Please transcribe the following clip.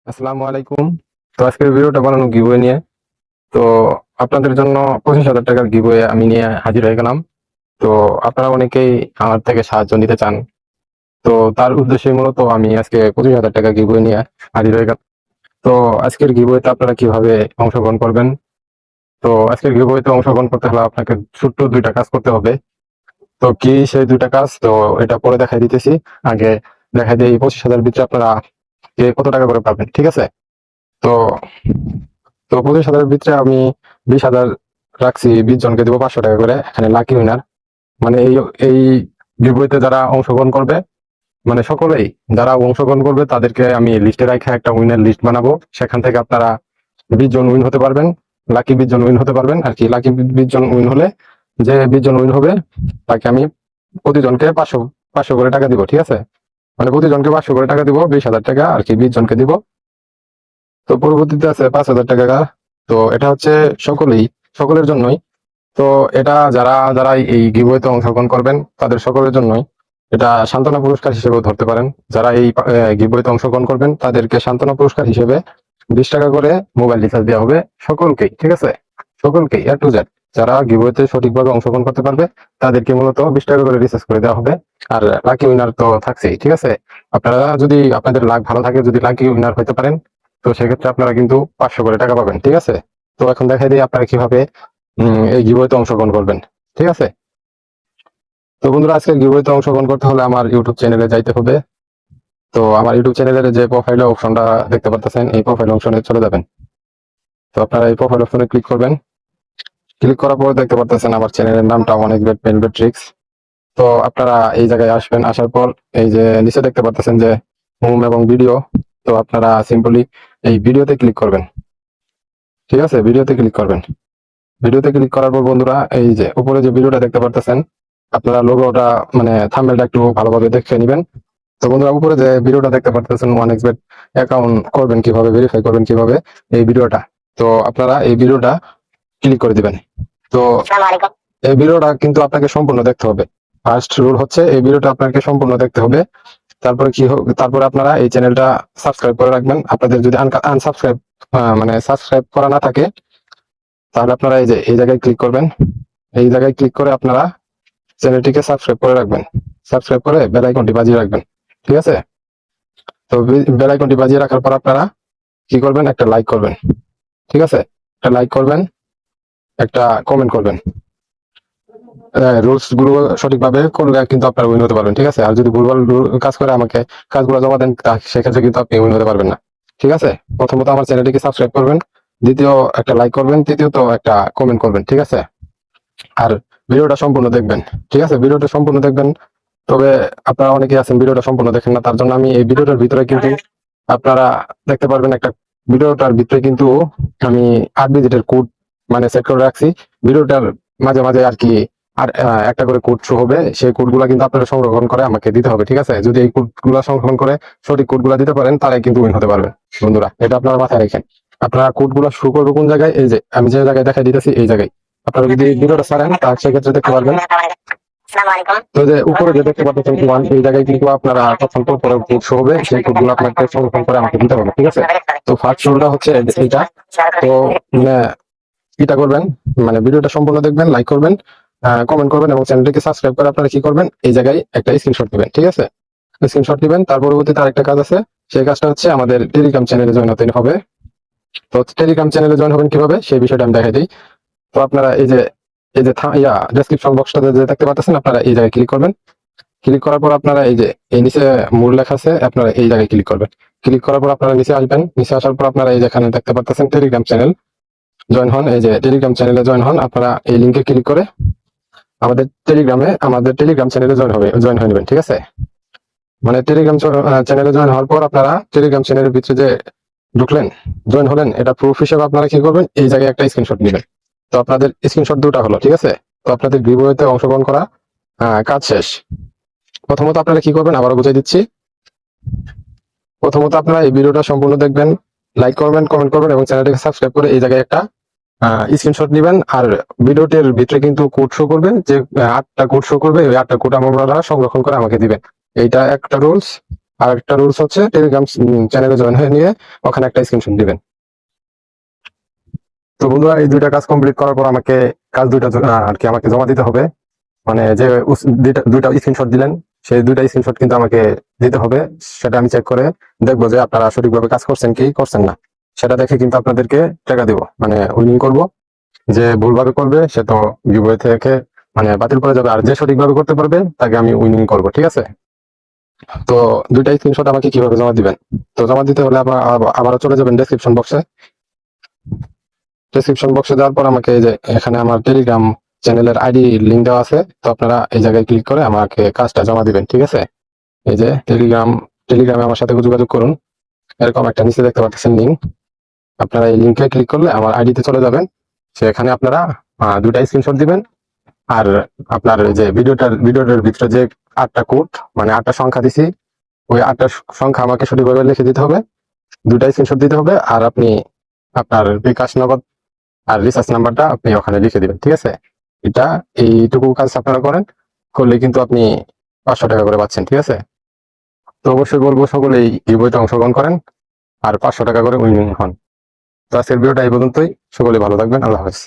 আসসালামু আলাইকুম। তো আজকের ভিডিওটা বানানো গিভওয়ে নিয়ে। তো আপনাদের জন্য 25,000 টাকার গিভওয়ে আমি নিয়ে হাজির হয়ে গেলাম। তো আপনারা অনেকেই আমার থেকে সাহায্য নিতে চান। তো তার উদ্দেশ্যে মূলত আমি আজকে 25,000 টাকা গিভওয়ে নিয়ে হাজির হয়ে গেলাম। তো আজকের গিভওয়েতে আপনারা কিভাবে অংশগ্রহণ করবেন? তো আজকের গিভওয়েতে অংশগ্রহণ করতে হলে আপনাকে ছোট্ট 2টা কাজ করতে হবে। তো কি সেই 2টা কাজ? তো এটা পরে দেখাই দিতেছি। আগে দেখাই দিই 25,000 ভিতরে আপনারা কে কত টাকা করে পাবেন। ঠিক আছে? তো তো 25,000 ভিতরে আমি 20,000 রাখছি, 20 জনকে দিব 500 টাকা করে। এখানে লাকি উইনার মানে এই গিভওয়েতে যারা অংশগ্রহণ করবে, মানে সকলেই যারা অংশগ্রহণ করবে তাদেরকে আমি লিস্টে রাখা একটা উইনার লিস্ট বানাবো। সেখান থেকে আপনারা 20 জন উইন হতে পারবেন, লাকি 20 জন উইন হতে পারবেন আর কি। লাকি 20 জন উইন হলে যে 20 জন উইন হবে তাকে আমি প্রতিজনকে 500 করে টাকা দিব। ঠিক আছে? মানে প্রতিজনকে 500 করে টাকা দিব, 20,000 টাকা আর কি 20 জনকে দিব। তো পরবর্তীতে আছে 5,000 টাকা। তো এটা হচ্ছে সকলের জন্যই। তো এটা যারা যারা এই গিভওয়েতে অংশগ্রহণ করবেন তাদের সকলের জন্যই এটা সান্ত্বনা পুরস্কার হিসেবেও ধরতে পারেন। যারা এই গিভওয়েতে অংশগ্রহণ করবেন তাদেরকে সান্ত্বনা পুরস্কার হিসেবে 20 টাকা করে মোবাইল রিচার্জ দেওয়া হবে সকলকেই। ঠিক আছে? সকলকেই A to Z যারা গিভওয়েতে সঠিকভাবে অংশগ্রহণ করতে পারবে তাদেরকে মূলত 20 টাকা করে রিচার্জ করে দেওয়া হবে। আর লাকি উইনার তো থাকছেই। ঠিক আছে? আপনারা যদি আপনাদের লাক ভালো থাকে, যদি লাকি উইনার হতে পারেন, তো সেক্ষেত্রে আপনারা কিন্তু 500 করে টাকা পাবেন। ঠিক আছে? তো এখন দেখাই দিই আপনারা কিভাবে এই গিভওয়েতে অংশগ্রহণ করবেন। ঠিক আছে? তো বন্ধুরা, আজকে গিভওয়েতে অংশগ্রহণ করতে হলে আমার ইউটিউব চ্যানেলে যাইতে হবে। তো আমার ইউটিউব চ্যানেলের যে প্রোফাইল অপশনটা দেখতে পাচ্ছেন, এই প্রোফাইল অপশনে চলে যাবেন। তো আপনারা এই প্রোফাইল অপশনে ক্লিক করবেন। ক্লিক করার পর দেখতে পাচ্ছেন আমার চ্যানেলের নামটা অনেকবেট পেনবেট ট্রিক্স। তো আপনারা এই জায়গায় আসবেন। আসার পর এই যে নিচে দেখতে পাচ্ছেন যে হোম এবং ভিডিও। তো আপনারা সিম্পলি এই ভিডিওতে ক্লিক করবেন। ঠিক আছে? ভিডিওতে ক্লিক করবেন। ভিডিওতে ক্লিক করার পর বন্ধুরা এই যে উপরে যে ভিডিওটা দেখতে পারতেছেন, আপনারা লোগোটা মানে থাম্বনেলটা একটু ভালোভাবে দেখে নেবেন। তো বন্ধুরা, উপরে যে ভিডিওটা দেখতে পারতেছেন 1xbet অ্যাকাউন্ট করবেন কিভাবে, ভেরিফাই করবেন কিভাবে, এই ভিডিওটা। তো আপনারা এই ভিডিওটা ক্লিক করে দিবেন। তো এই ভিডিওটা কিন্তু আপনাকে সম্পূর্ণ দেখতে হবে। ফার্স্ট রুল হচ্ছে এই ভিডিওটা আপনাকে সম্পূর্ণ দেখতে হবে। তারপরে তারপরে আপনারা এই চ্যানেলটা সাবস্ক্রাইব করে রাখবেন। আপনাদের যদি আনসাবস্ক্রাইব মানে সাবস্ক্রাইব করা না থাকে তাহলে আপনারা এই যে এই জায়গায় ক্লিক করবেন। এই জায়গায় ক্লিক করে আপনারা চ্যানেলটিকে সাবস্ক্রাইব করে রাখবেন। সাবস্ক্রাইব করে বেল আইকনটি বাজিয়ে রাখবেন। ঠিক আছে? তো বেল আইকনটি বাজিয়ে রাখার পর আপনারা কি করবেন? একটা লাইক করবেন। ঠিক আছে? একটা লাইক করবেন, একটা কমেন্ট করবেন। রুলস গুলো সঠিকভাবে করলে কিন্তু আপনারা উইন হতে পারবেন। ঠিক আছে? আর যদি ভুলভাল কাজ করে আমাকে কাজগুলো জমা দেন সেক্ষেত্রে কিন্তু আপনি উইন হতে পারবেন না। ঠিক আছে? প্রথমত আমার চ্যানেলটিকে সাবস্ক্রাইব করবেন, দ্বিতীয় একটা লাইক করবেন, তৃতীয়ত একটা কমেন্ট করবেন। ঠিক আছে? আর ভিডিওটা সম্পূর্ণ দেখবেন। ঠিক আছে? ভিডিওটা সম্পূর্ণ দেখবেন। তবে আপনারা অনেকেই আছেন ভিডিওটা সম্পূর্ণ দেখেন না, তার জন্য আমি এই ভিডিওটার ভিতরে কিন্তু আপনারা দেখতে পারবেন একটা ভিডিওটার ভিতরে কিন্তু আমি 8 ডিজিটের কোড মানে সেট করে রাখছি। ভিডিওটার মাঝে মাঝে আর কি আর একটা করে কোড শো হবে। সেই কোডগুলা কিন্তু আপনারা সংরক্ষণ করে আমাকে দিতে হবে। ঠিক আছে? যদি এই কোডগুলা সংরক্ষণ করে সঠিক কোডগুলা দিতে পারেন তারাই কিন্তু উইন হতে পারবেন। বন্ধুরা, এটা আপনারা মাথায় রাখেন। আপনারা কোডগুলা শো করবে কোন জায়গায়? এই যে আমি যে জায়গায় দেখাই দিতেছি এই জায়গায়। আপনারা যদি ভিডিওটা ছাড়েন তার সেক্ষেত্রে দেখতে পারবেন। তো যে উপরে যে দেখতে পাচ্ছেন ওয়ান, এই জায়গায় কিন্তু আপনারা তখন তো পরে কোড শো হবে, সেই কোডগুলো আপনাকে সংরক্ষণ করে আমাকে দিতে হবে। ঠিক আছে? তো ফার্স্ট রুলটা হচ্ছে এইটা। তো মানে এটা করবেন, মানে ভিডিওটা সম্পূর্ণ দেখবেন, লাইক করবেন, কমেন্ট করবেন এবং চ্যানেলটিকে সাবস্ক্রাইব করে আপনারা কি করবেন? এই জায়গায় একটা স্ক্রিনশট দিবেন। ঠিক আছে? স্ক্রিনশট দিবেন। তার পরবর্তীতে আরেকটা কাজ আছে। সেই কাজটা হচ্ছে আমাদের টেলিগ্রাম চ্যানেলে জয়েন হতে হবে। তো টেলিগ্রাম চ্যানেলে জয়েন হবেন কিভাবে সেই বিষয়টা আমি দেখাই দিই। তো আপনারা এই যে ডেসক্রিপশন বক্সটাতে যে দেখতে পাচ্ছেন, আপনারা এই জায়গায় ক্লিক করবেন। ক্লিক করার পর আপনারা এই যে এই নিচে মূল লেখা আছে, আপনারা এই জায়গায় ক্লিক করবেন। ক্লিক করার পর আপনারা নিচে আসবেন। নিচে আসার পর আপনারা এই যেখানে দেখতে পাচ্ছেন টেলিগ্রাম চ্যানেল জয়েন হন। এই যে টেলিগ্রাম চ্যানেলে জয়েন হন। আপনারা এই লিঙ্কে ক্লিক করে আমাদের টেলিগ্রাম চ্যানেলে জয়েন হয়ে নেবেন। ঠিক আছে? মানে টেলিগ্রাম চ্যানেলে জয়েন হওয়ার পর আপনারা টেলিগ্রাম চ্যানেলের ভিতরে যে ঢুকলেন, জয়েন হলেন, এটা প্রুফ হিসেবে আপনারা কি করবেন? এই জায়গায় একটা স্ক্রিনশট নেবেন। তো আপনাদের স্ক্রিনশট দুটো হলো। ঠিক আছে? তো আপনাদের গিভওয়েতে অংশগ্রহণ করা কাজ শেষ। প্রথমত আপনারা কি করবেন আবারও বুঝাই দিচ্ছি। প্রথমত আপনারা এই ভিডিওটা সম্পূর্ণ দেখবেন, লাইক করবেন, কমেন্ট করবেন এবং চ্যানেলটাকে সাবস্ক্রাইব করে এই জায়গায় একটা স্ক্রিনশট নেবেন। আর ভিডিওটির ভিতরে কিন্তু কোড শো করবে, যে 8টা কোড শো করবে, ওই 8টা কোড আপনারা সংরক্ষণ করে আমাকে দিবেন। এইটা একটা রুলস। আর একটা রুলস হচ্ছে টেলিগ্রাম চ্যানেলে জয়েন হয়ে নিয়ে ওখানে একটা স্ক্রিনশট দিবেন। তো বন্ধুরা, এই দুইটা কাজ কমপ্লিট করার পর আমাকে কাজ দুইটা আর কি আমাকে জমা দিতে হবে। মানে যে দুইটা স্ক্রিনশট দিলেন, সেই দুইটা স্ক্রিনশট কিন্তু আমাকে দিতে হবে। সেটা আমি চেক করে দেখবো যে আপনারা সঠিকভাবে কাজ করছেন কি করছেন না। সেটা দেখে কিন্তু আপনাদেরকে টাকা দিব, মানে উইনিং করব। যে ভুলভাবে করবে সে তো গিভওয়ে থেকে মানে বাতিল করে যাবে, আর যে সঠিকভাবে করতে পারবে তাকে আমি উইনিং করব, ঠিক আছে? তো দুইটা স্ক্রিনশট আমাকে কিভাবে জমা দিবেন? তো জমা দিতে হলে আবারও চলে যাবেন ডেসক্রিপশন বক্সে। ডেসক্রিপশন বক্সে যাওয়ার পর আমাকে এই যে এখানে আমার টেলিগ্রাম চ্যানেলের আইডি লিঙ্ক দেওয়া আছে, তো আপনারা এই জায়গায় ক্লিক করে আমাকে কাজটা জমা দিবেন, ঠিক আছে? এই যে টেলিগ্রামে আমার সাথে যোগাযোগ করুন, এরকম একটা নিচে দেখতে পাচ্ছেন লিঙ্ক। আপনারা এই লিঙ্কে ক্লিক করলে আমার আইডিতে চলে যাবেন। সেখানে আপনারা দুইটা স্ক্রিনশট দিবেন। আর আপনার এই যে ভিডিওটার ভিতরে যে 8টা কোড, মানে 8টা সংখ্যা দিছি, ওই 8টা সংখ্যা আমাকে সঠিকভাবে লিখে দিতে হবে, দুইটা স্ক্রিনশট দিতে হবে। আর আপনি আপনার বিকাশ নগদ আর রিচার্জ নাম্বারটা আপনি ওখানে লিখে দিবেন, ঠিক আছে? এটা এইটুকু কাজ আপনারা করলে কিন্তু আপনি 500 টাকা করে পাচ্ছেন, ঠিক আছে? তো অবশ্যই বলবো সকলেই এই বইতে অংশগ্রহণ করেন আর 500 টাকা করে উইনিং হন। তো আজকের ভিডিওটা এই পর্যন্তই। সকলে ভালো থাকবেন। আল্লাহ হাফেজ।